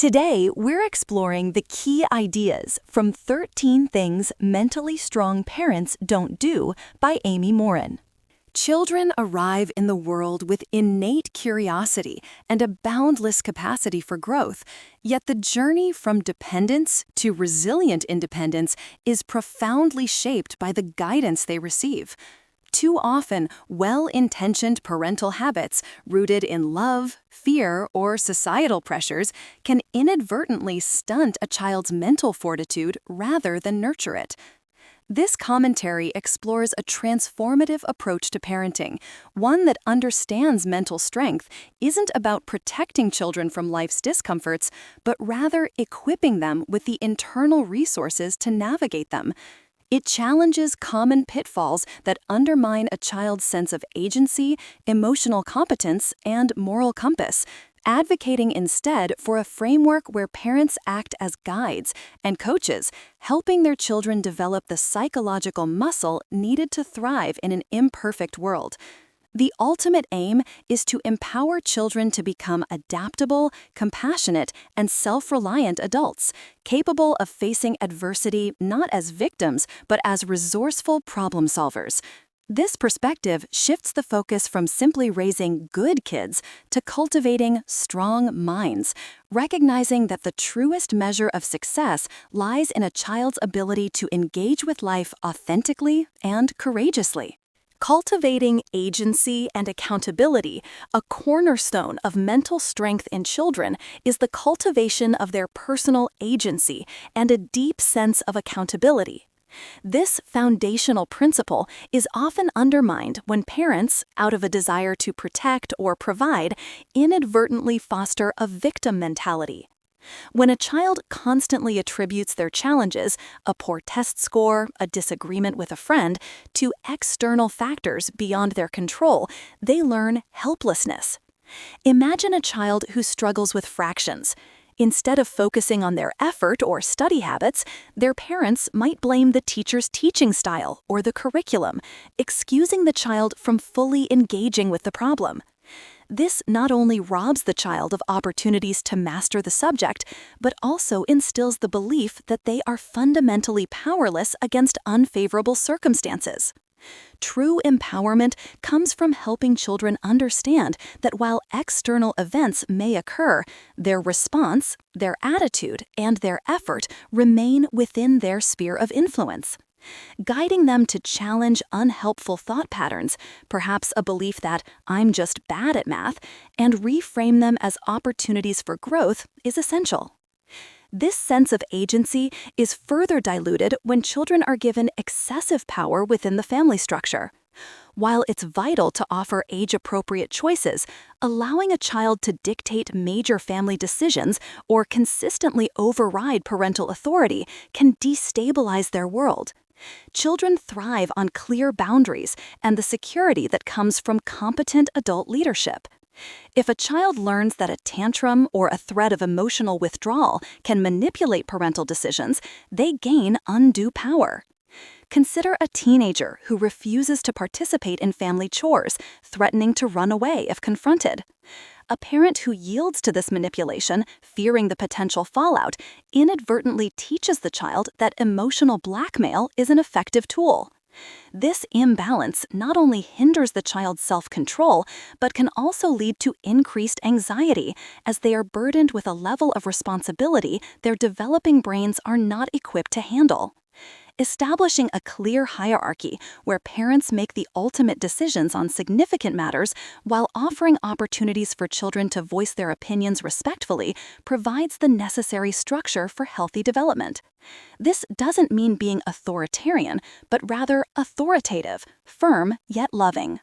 Today, we're exploring the key ideas from 13 Things Mentally Strong Parents Don't Do by Amy Morin. Children arrive in the world with innate curiosity and a boundless capacity for growth, yet the journey from dependence to resilient independence is profoundly shaped by the guidance they receive. Too often, well-intentioned parental habits rooted in love, fear, or societal pressures can inadvertently stunt a child's mental fortitude rather than nurture it. This commentary explores a transformative approach to parenting, one that understands mental strength isn't about protecting children from life's discomforts, but rather equipping them with the internal resources to navigate them. It challenges common pitfalls that undermine a child's sense of agency, emotional competence, and moral compass, advocating instead for a framework where parents act as guides and coaches, helping their children develop the psychological muscle needed to thrive in an imperfect world. The ultimate aim is to empower children to become adaptable, compassionate, and self-reliant adults, capable of facing adversity not as victims, but as resourceful problem solvers. This perspective shifts the focus from simply raising good kids to cultivating strong minds, recognizing that the truest measure of success lies in a child's ability to engage with life authentically and courageously. Cultivating agency and accountability, a cornerstone of mental strength in children, is the cultivation of their personal agency and a deep sense of accountability. This foundational principle is often undermined when parents, out of a desire to protect or provide, inadvertently foster a victim mentality. When a child constantly attributes their challenges, a poor test score, a disagreement with a friend, to external factors beyond their control, they learn helplessness. Imagine a child who struggles with fractions. Instead of focusing on their effort or study habits, their parents might blame the teacher's teaching style or the curriculum, excusing the child from fully engaging with the problem. This not only robs the child of opportunities to master the subject, but also instills the belief that they are fundamentally powerless against unfavorable circumstances. True empowerment comes from helping children understand that while external events may occur, their response, their attitude, and their effort remain within their sphere of influence. Guiding them to challenge unhelpful thought patterns, perhaps a belief that "I'm just bad at math," and reframe them as opportunities for growth is essential. This sense of agency is further diluted when children are given excessive power within the family structure. While it's vital to offer age-appropriate choices, allowing a child to dictate major family decisions or consistently override parental authority can destabilize their world. Children thrive on clear boundaries and the security that comes from competent adult leadership. If a child learns that a tantrum or a threat of emotional withdrawal can manipulate parental decisions, they gain undue power. Consider a teenager who refuses to participate in family chores, threatening to run away if confronted. A parent who yields to this manipulation, fearing the potential fallout, inadvertently teaches the child that emotional blackmail is an effective tool. This imbalance not only hinders the child's self-control, but can also lead to increased anxiety, as they are burdened with a level of responsibility their developing brains are not equipped to handle. Establishing a clear hierarchy where parents make the ultimate decisions on significant matters while offering opportunities for children to voice their opinions respectfully provides the necessary structure for healthy development. This doesn't mean being authoritarian, but rather authoritative, firm yet loving.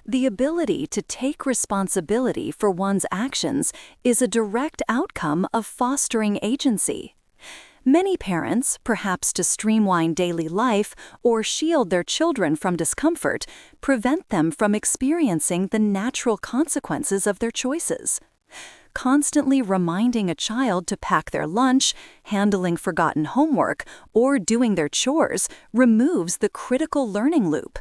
The ability to take responsibility for one's actions is a direct outcome of fostering agency. Many parents, perhaps to streamline daily life or shield their children from discomfort, prevent them from experiencing the natural consequences of their choices. Constantly reminding a child to pack their lunch, handling forgotten homework, or doing their chores removes the critical learning loop.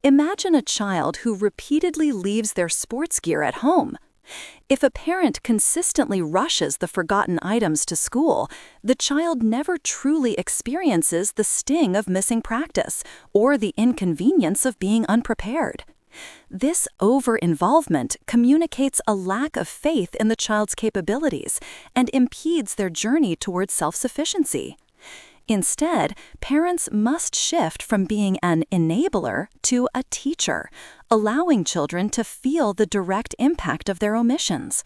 Imagine a child who repeatedly leaves their sports gear at home. If a parent consistently rushes the forgotten items to school, the child never truly experiences the sting of missing practice or the inconvenience of being unprepared. This over-involvement communicates a lack of faith in the child's capabilities and impedes their journey towards self-sufficiency. Instead, parents must shift from being an enabler to a teacher, allowing children to feel the direct impact of their omissions.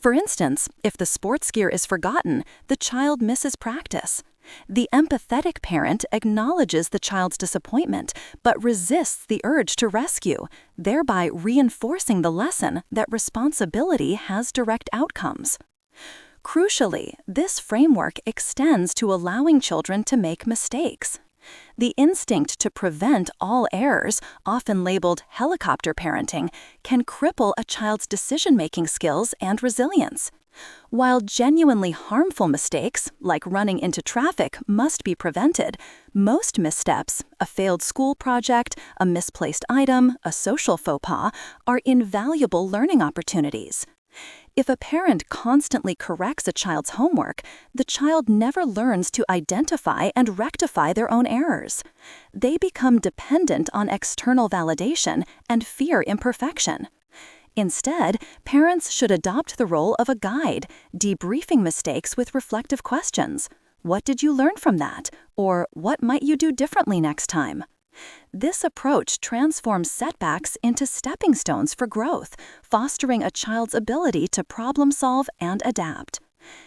For instance, if the sports gear is forgotten, the child misses practice. The empathetic parent acknowledges the child's disappointment but resists the urge to rescue, thereby reinforcing the lesson that responsibility has direct outcomes. Crucially, this framework extends to allowing children to make mistakes. The instinct to prevent all errors, often labeled helicopter parenting, can cripple a child's decision-making skills and resilience. While genuinely harmful mistakes, like running into traffic, must be prevented, most missteps, a failed school project, a misplaced item, a social faux pas, are invaluable learning opportunities. If a parent constantly corrects a child's homework, the child never learns to identify and rectify their own errors. They become dependent on external validation and fear imperfection. Instead, parents should adopt the role of a guide, debriefing mistakes with reflective questions. What did you learn from that? Or what might you do differently next time? This approach transforms setbacks into stepping stones for growth, fostering a child's ability to problem solve and adapt.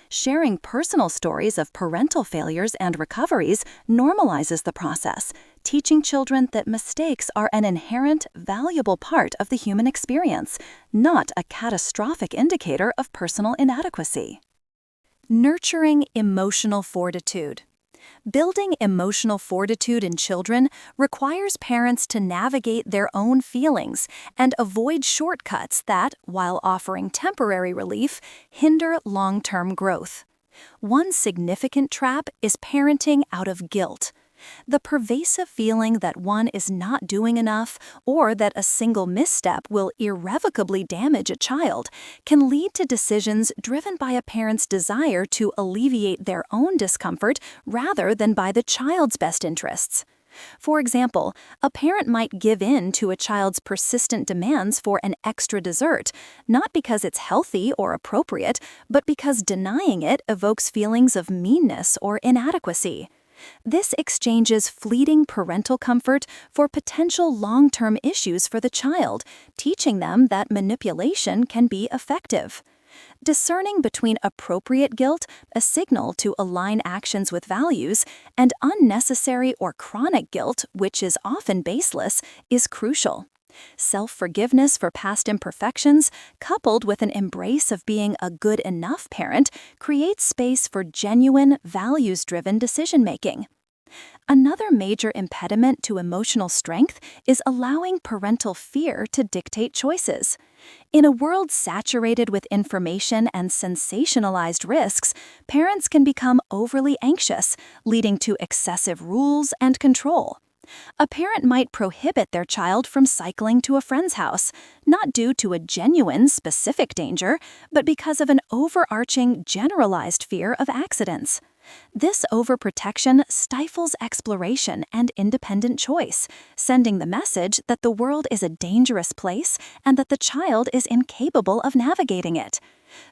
Sharing personal stories of parental failures and recoveries normalizes the process, teaching children that mistakes are an inherent, valuable part of the human experience, not a catastrophic indicator of personal inadequacy. Nurturing emotional fortitude. Building emotional fortitude in children requires parents to navigate their own feelings and avoid shortcuts that, while offering temporary relief, hinder long-term growth. One significant trap is parenting out of guilt. The pervasive feeling that one is not doing enough or that a single misstep will irrevocably damage a child can lead to decisions driven by a parent's desire to alleviate their own discomfort rather than by the child's best interests. For example, a parent might give in to a child's persistent demands for an extra dessert, not because it's healthy or appropriate, but because denying it evokes feelings of meanness or inadequacy. This exchanges fleeting parental comfort for potential long-term issues for the child, teaching them that manipulation can be effective. Discerning between appropriate guilt, a signal to align actions with values, and unnecessary or chronic guilt, which is often baseless, is crucial. Self-forgiveness for past imperfections, coupled with an embrace of being a good enough parent, creates space for genuine, values-driven decision-making. Another major impediment to emotional strength is allowing parental fear to dictate choices. In a world saturated with information and sensationalized risks, parents can become overly anxious, leading to excessive rules and control. A parent might prohibit their child from cycling to a friend's house, not due to a genuine, specific danger, but because of an overarching, generalized fear of accidents. This overprotection stifles exploration and independent choice, sending the message that the world is a dangerous place and that the child is incapable of navigating it.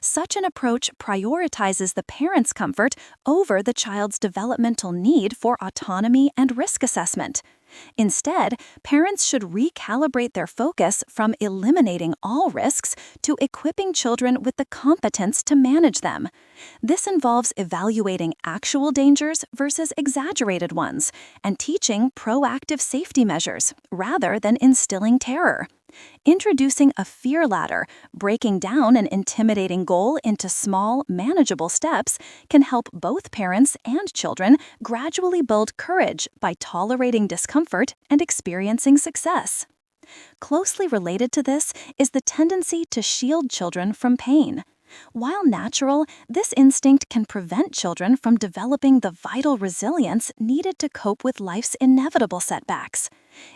Such an approach prioritizes the parent's comfort over the child's developmental need for autonomy and risk assessment. Instead, parents should recalibrate their focus from eliminating all risks to equipping children with the competence to manage them. This involves evaluating actual dangers versus exaggerated ones and teaching proactive safety measures rather than instilling terror. Introducing a fear ladder, breaking down an intimidating goal into small, manageable steps, can help both parents and children gradually build courage by tolerating discomfort and experiencing success. Closely related to this is the tendency to shield children from pain. While natural, this instinct can prevent children from developing the vital resilience needed to cope with life's inevitable setbacks.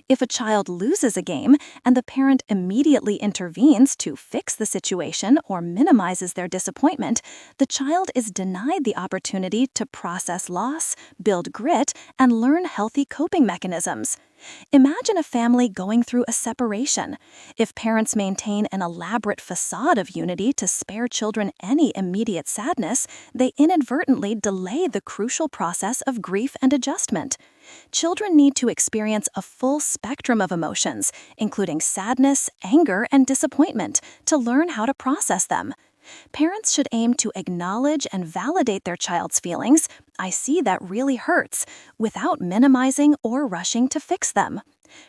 If a child loses a game and the parent immediately intervenes to fix the situation or minimizes their disappointment, the child is denied the opportunity to process loss, build grit, and learn healthy coping mechanisms. Imagine a family going through a separation. If parents maintain an elaborate facade of unity to spare children any immediate sadness, they inadvertently delay the crucial process of grief and adjustment. Children need to experience a full spectrum of emotions, including sadness, anger, and disappointment, to learn how to process them. Parents should aim to acknowledge and validate their child's feelings, "I see that really hurts," without minimizing or rushing to fix them.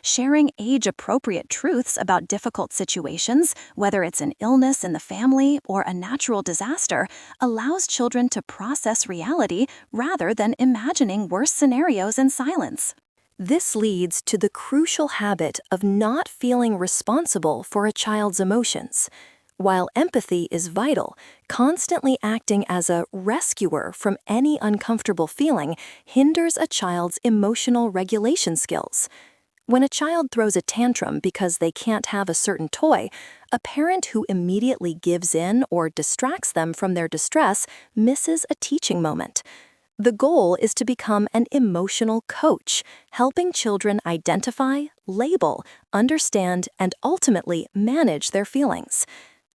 Sharing age-appropriate truths about difficult situations, whether it's an illness in the family or a natural disaster, allows children to process reality rather than imagining worse scenarios in silence. This leads to the crucial habit of not feeling responsible for a child's emotions. While empathy is vital, constantly acting as a rescuer from any uncomfortable feeling hinders a child's emotional regulation skills. When a child throws a tantrum because they can't have a certain toy, a parent who immediately gives in or distracts them from their distress misses a teaching moment. The goal is to become an emotional coach, helping children identify, label, understand, and ultimately manage their feelings.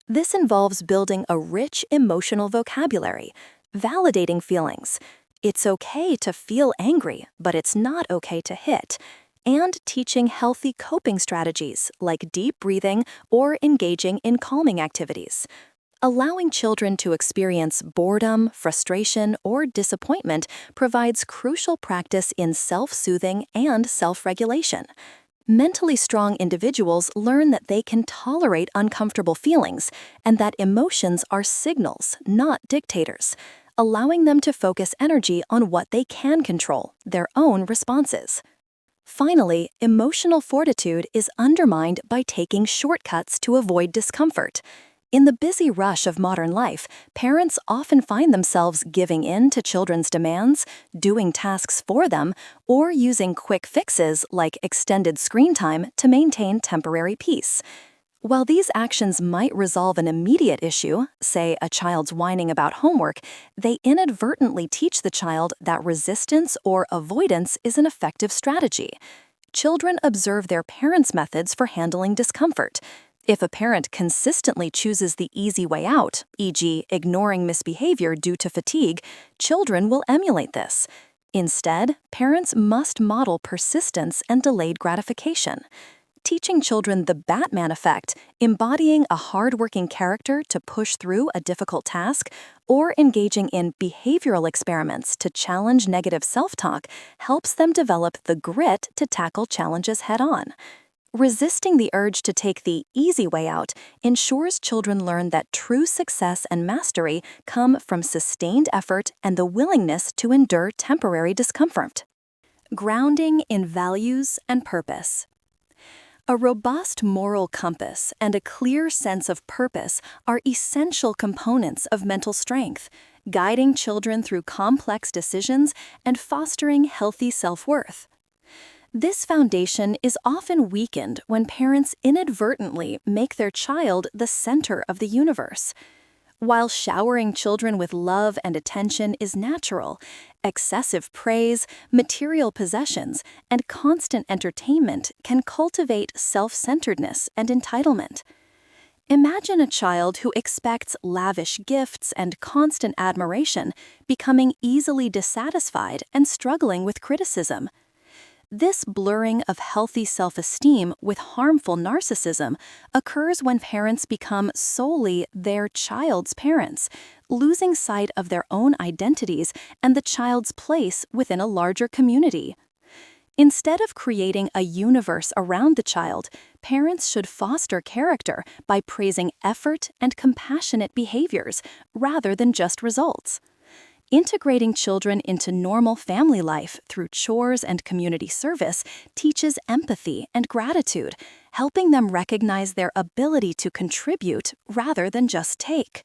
This involves building a rich emotional vocabulary, validating feelings. It's okay to feel angry, but it's not okay to hit. And teaching healthy coping strategies like deep breathing or engaging in calming activities. Allowing children to experience boredom, frustration, or disappointment provides crucial practice in self-soothing and self-regulation. Mentally strong individuals learn that they can tolerate uncomfortable feelings and that emotions are signals, not dictators, allowing them to focus energy on what they can control, their own responses. Finally, emotional fortitude is undermined by taking shortcuts to avoid discomfort. In the busy rush of modern life, parents often find themselves giving in to children's demands, doing tasks for them, or using quick fixes like extended screen time to maintain temporary peace. While these actions might resolve an immediate issue, say a child's whining about homework, they inadvertently teach the child that resistance or avoidance is an effective strategy. Children observe their parents' methods for handling discomfort. If a parent consistently chooses the easy way out, e.g., ignoring misbehavior due to fatigue, children will emulate this. Instead, parents must model persistence and delayed gratification. Teaching children the Batman effect, embodying a hard-working character to push through a difficult task, or engaging in behavioral experiments to challenge negative self-talk helps them develop the grit to tackle challenges head-on. Resisting the urge to take the easy way out ensures children learn that true success and mastery come from sustained effort and the willingness to endure temporary discomfort. Grounding in values and purpose. A robust moral compass and a clear sense of purpose are essential components of mental strength, guiding children through complex decisions and fostering healthy self-worth. This foundation is often weakened when parents inadvertently make their child the center of the universe. While showering children with love and attention is natural, excessive praise, material possessions, and constant entertainment can cultivate self-centeredness and entitlement. Imagine a child who expects lavish gifts and constant admiration, becoming easily dissatisfied and struggling with criticism. This blurring of healthy self-esteem with harmful narcissism occurs when parents become solely their child's parents, losing sight of their own identities and the child's place within a larger community. Instead of creating a universe around the child, parents should foster character by praising effort and compassionate behaviors rather than just results. Integrating children into normal family life through chores and community service teaches empathy and gratitude, helping them recognize their ability to contribute rather than just take.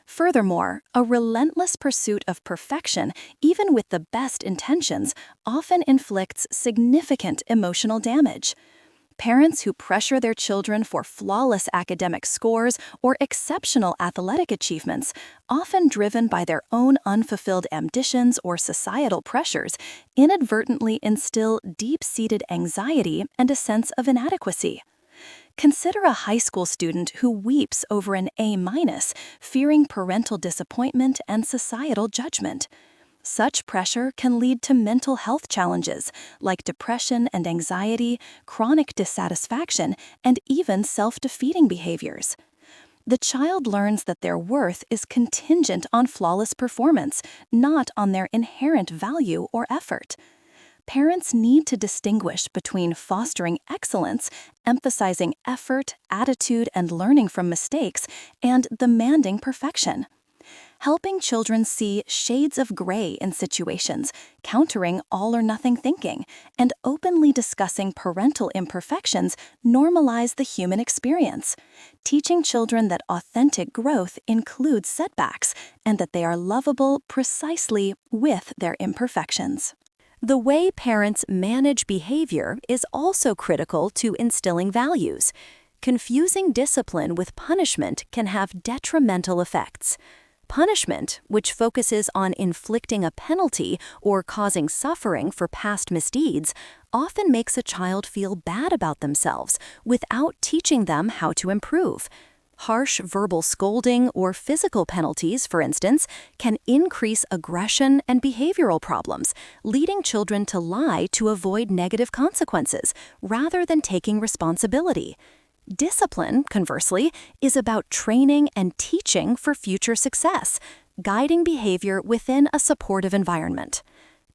Furthermore, a relentless pursuit of perfection, even with the best intentions, often inflicts significant emotional damage. Parents who pressure their children for flawless academic scores or exceptional athletic achievements, often driven by their own unfulfilled ambitions or societal pressures, inadvertently instill deep-seated anxiety and a sense of inadequacy. Consider a high school student who weeps over an A-, fearing parental disappointment and societal judgment. Such pressure can lead to mental health challenges like depression and anxiety, chronic dissatisfaction, and even self-defeating behaviors. The child learns that their worth is contingent on flawless performance, not on their inherent value or effort. Parents need to distinguish between fostering excellence, emphasizing effort, attitude, and learning from mistakes, and demanding perfection. Helping children see shades of gray in situations, countering all-or-nothing thinking, and openly discussing parental imperfections normalize the human experience, teaching children that authentic growth includes setbacks and that they are lovable precisely with their imperfections. The way parents manage behavior is also critical to instilling values. Confusing discipline with punishment can have detrimental effects. Punishment, which focuses on inflicting a penalty or causing suffering for past misdeeds, often makes a child feel bad about themselves without teaching them how to improve. Harsh verbal scolding or physical penalties, for instance, can increase aggression and behavioral problems, leading children to lie to avoid negative consequences rather than taking responsibility. Discipline, conversely, is about training and teaching for future success, guiding behavior within a supportive environment.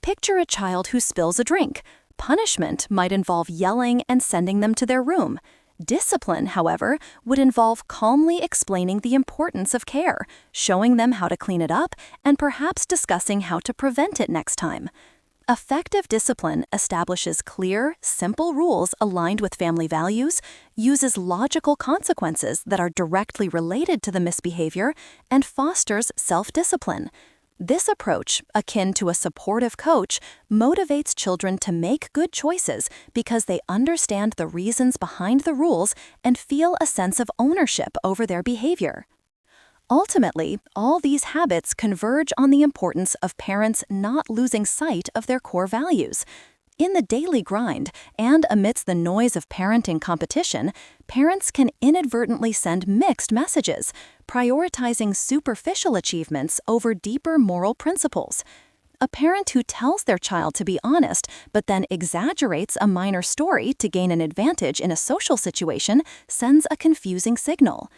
Picture a child who spills a drink. Punishment might involve yelling and sending them to their room. Discipline, however, would involve calmly explaining the importance of care, showing them how to clean it up, and perhaps discussing how to prevent it next time. Effective discipline establishes clear, simple rules aligned with family values, uses logical consequences that are directly related to the misbehavior, and fosters self-discipline. This approach, akin to a supportive coach, motivates children to make good choices because they understand the reasons behind the rules and feel a sense of ownership over their behavior. Ultimately, all these habits converge on the importance of parents not losing sight of their core values. In the daily grind, and amidst the noise of parenting competition, parents can inadvertently send mixed messages, prioritizing superficial achievements over deeper moral principles. A parent who tells their child to be honest, but then exaggerates a minor story to gain an advantage in a social situation, sends a confusing signal.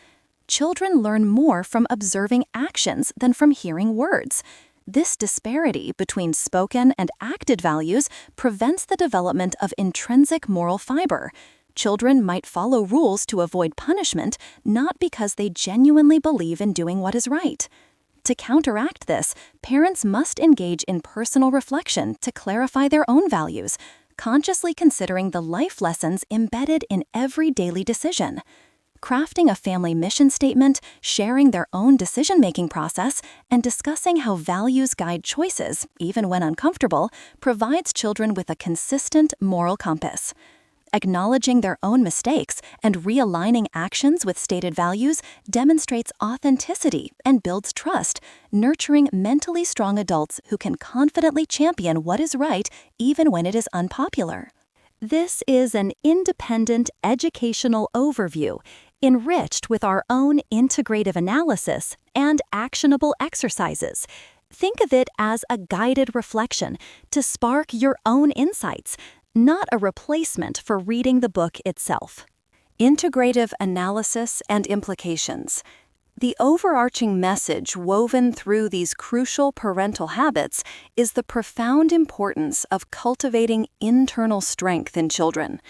Children learn more from observing actions than from hearing words. This disparity between spoken and acted values prevents the development of intrinsic moral fiber. Children might follow rules to avoid punishment, not because they genuinely believe in doing what is right. To counteract this, parents must engage in personal reflection to clarify their own values, consciously considering the life lessons embedded in every daily decision. Crafting a family mission statement, sharing their own decision-making process, and discussing how values guide choices, even when uncomfortable, provides children with a consistent moral compass. Acknowledging their own mistakes and realigning actions with stated values demonstrates authenticity and builds trust, nurturing mentally strong adults who can confidently champion what is right even when it is unpopular. This is an independent educational overview, enriched with our own integrative analysis and actionable exercises. Think of it as a guided reflection to spark your own insights, not a replacement for reading the book itself. Integrative Analysis and Implications. The overarching message woven through these crucial parental habits is the profound importance of cultivating internal strength in children.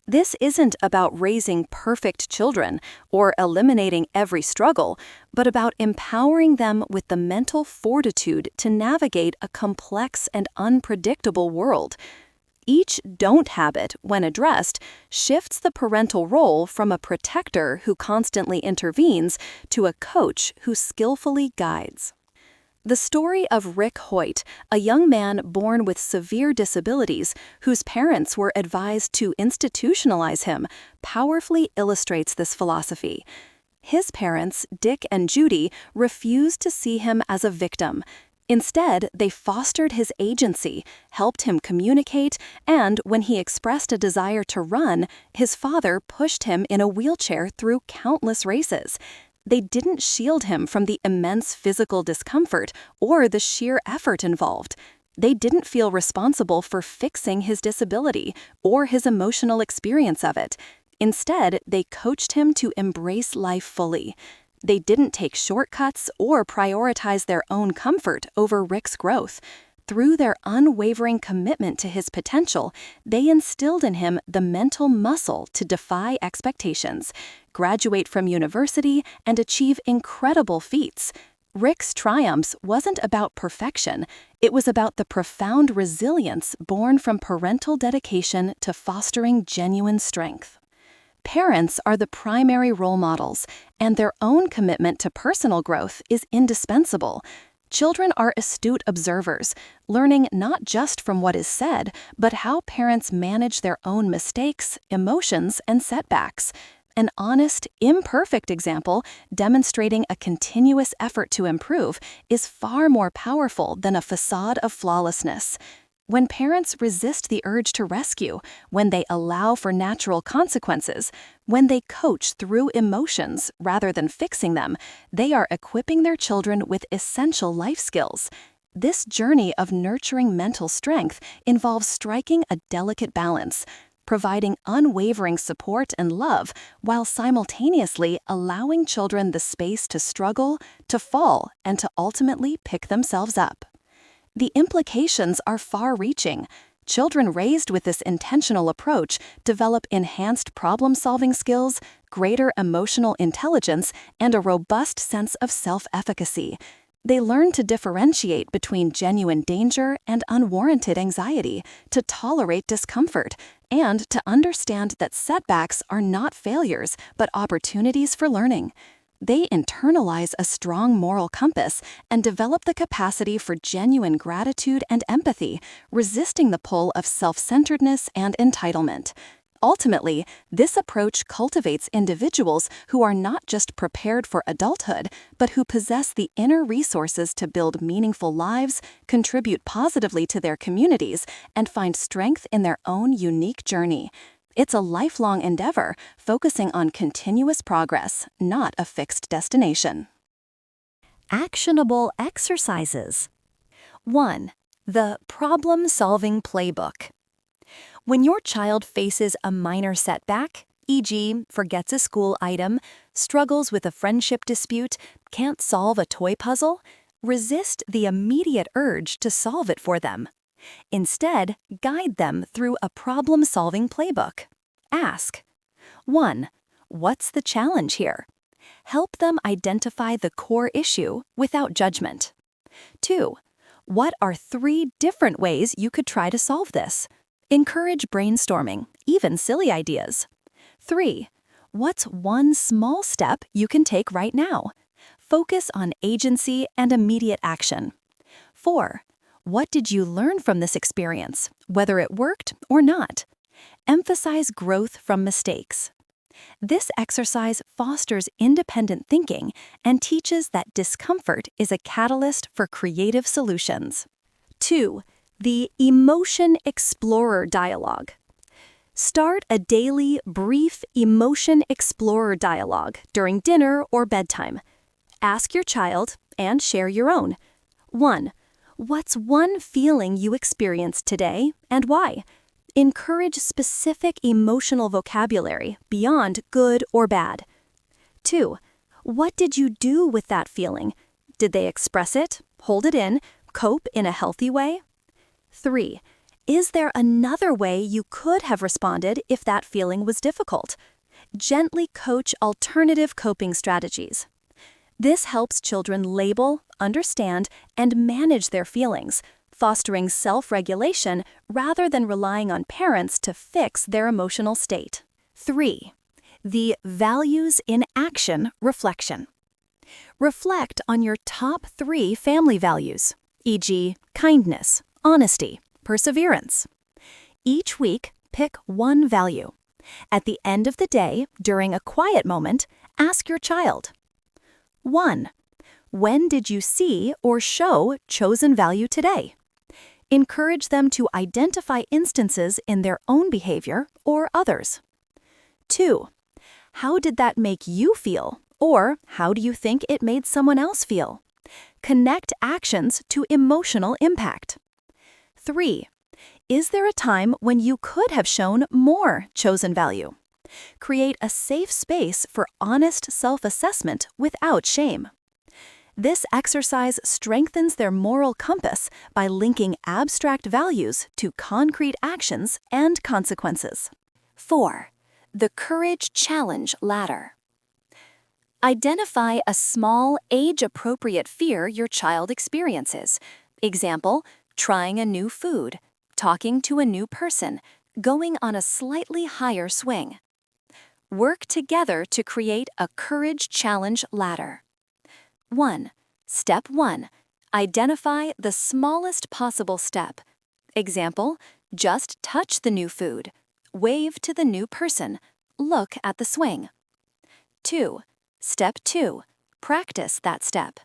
This isn't about raising perfect children or eliminating every struggle, but about empowering them with the mental fortitude to navigate a complex and unpredictable world. Each don't habit, when addressed, shifts the parental role from a protector who constantly intervenes to a coach who skillfully guides. The story of Rick Hoyt, a young man born with severe disabilities whose parents were advised to institutionalize him, powerfully illustrates this philosophy. His parents, Dick and Judy, refused to see him as a victim. Instead, they fostered his agency, helped him communicate, and when he expressed a desire to run, his father pushed him in a wheelchair through countless races. They didn't shield him from the immense physical discomfort or the sheer effort involved. They didn't feel responsible for fixing his disability or his emotional experience of it. Instead, they coached him to embrace life fully. They didn't take shortcuts or prioritize their own comfort over Rick's growth. Through their unwavering commitment to his potential, they instilled in him the mental muscle to defy expectations, graduate from university, and achieve incredible feats. Rick's triumphs wasn't about perfection, it was about the profound resilience born from parental dedication to fostering genuine strength. Parents are the primary role models, and their own commitment to personal growth is indispensable. Children are astute observers, learning not just from what is said, but how parents manage their own mistakes, emotions, and setbacks. An honest, imperfect example demonstrating a continuous effort to improve is far more powerful than a facade of flawlessness. When parents resist the urge to rescue, when they allow for natural consequences, when they coach through emotions rather than fixing them, they are equipping their children with essential life skills. This journey of nurturing mental strength involves striking a delicate balance, providing unwavering support and love while simultaneously allowing children the space to struggle, to fall, and to ultimately pick themselves up. The implications are far-reaching. Children raised with this intentional approach develop enhanced problem-solving skills, greater emotional intelligence, and a robust sense of self-efficacy. They learn to differentiate between genuine danger and unwarranted anxiety, to tolerate discomfort, and to understand that setbacks are not failures but opportunities for learning. They internalize a strong moral compass and develop the capacity for genuine gratitude and empathy, resisting the pull of self-centeredness and entitlement. Ultimately, this approach cultivates individuals who are not just prepared for adulthood, but who possess the inner resources to build meaningful lives, contribute positively to their communities, and find strength in their own unique journey. It's a lifelong endeavor, focusing on continuous progress, not a fixed destination. Actionable exercises. 1. The problem-solving playbook. When your child faces a minor setback, e.g., forgets a school item, struggles with a friendship dispute, can't solve a toy puzzle, resist the immediate urge to solve it for them. Instead, guide them through a problem-solving playbook. Ask: 1. What's the challenge here? Help them identify the core issue without judgment. 2. What are 3 different ways you could try to solve this? Encourage brainstorming, even silly ideas. 3. What's one small step you can take right now? Focus on agency and immediate action. 4. What did you learn from this experience, whether it worked or not? Emphasize growth from mistakes. This exercise fosters independent thinking and teaches that discomfort is a catalyst for creative solutions. 2. The Emotion Explorer Dialogue. Start a daily, brief Emotion Explorer dialogue during dinner or bedtime. Ask your child, and share your own. 1. What's one feeling you experienced today, and why? Encourage specific emotional vocabulary beyond good or bad. 2. What did you do with that feeling? Did they express it, hold it in, cope in a healthy way? 3. Is there another way you could have responded if that feeling was difficult? Gently coach alternative coping strategies. This helps children label, understand, and manage their feelings, fostering self-regulation rather than relying on parents to fix their emotional state. 3. The values in action reflection. Reflect on your top 3 family values, e.g., kindness, honesty, perseverance. Each week, pick one value. At the end of the day, during a quiet moment, ask your child, 1. When did you see or show chosen value today? Encourage them to identify instances in their own behavior or others. 2. How did that make you feel? Or how do you think it made someone else feel? Connect actions to emotional impact. 3. Is there a time when you could have shown more chosen value? Create a safe space for honest self-assessment without shame. This exercise strengthens their moral compass by linking abstract values to concrete actions and consequences. 4. The Courage Challenge Ladder. Identify a small, age-appropriate fear your child experiences. Example, trying a new food, talking to a new person, going on a slightly higher swing. Work together to create a Courage Challenge Ladder. 1. Step 1. Identify the smallest possible step. Example, just touch the new food, wave to the new person, look at the swing. 2. Step 2. Practice that step.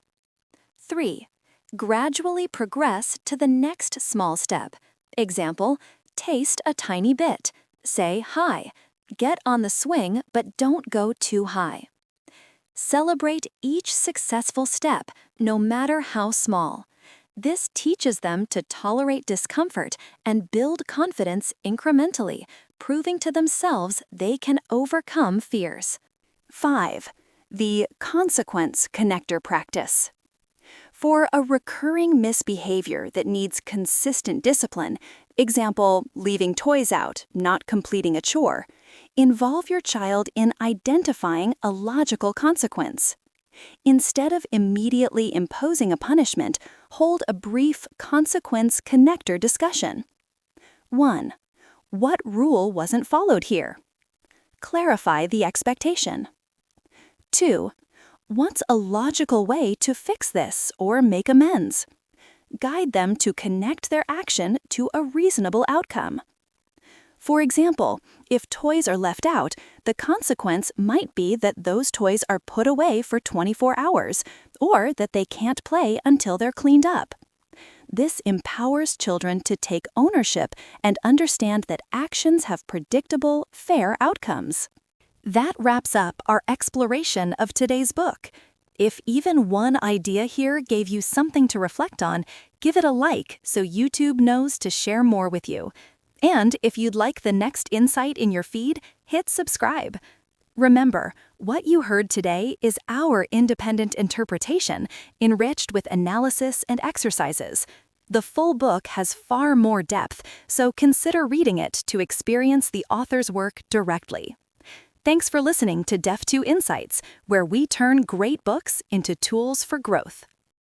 3. Gradually progress to the next small step. Example, taste a tiny bit, say hi, get on the swing but don't go too high. Celebrate each successful step, no matter how small. This teaches them to tolerate discomfort and build confidence incrementally, proving to themselves they can overcome fears. 5. The consequence connector practice. For a recurring misbehavior that needs consistent discipline, example, leaving toys out, not completing a chore, involve your child in identifying a logical consequence. Instead of immediately imposing a punishment, hold a brief consequence connector discussion. 1. What rule wasn't followed here? Clarify the expectation. 2. What's a logical way to fix this or make amends? Guide them to connect their action to a reasonable outcome. For example, if toys are left out, the consequence might be that those toys are put away for 24 hours, or that they can't play until they're cleaned up. This empowers children to take ownership and understand that actions have predictable, fair outcomes. That wraps up our exploration of today's book. If even one idea here gave you something to reflect on, give it a like so YouTube knows to share more with you. And if you'd like the next insight in your feed, hit subscribe. Remember, what you heard today is our independent interpretation, enriched with analysis and exercises. The full book has far more depth, so consider reading it to experience the author's work directly. Thanks for listening to DeftU Insights, where we turn great books into tools for growth.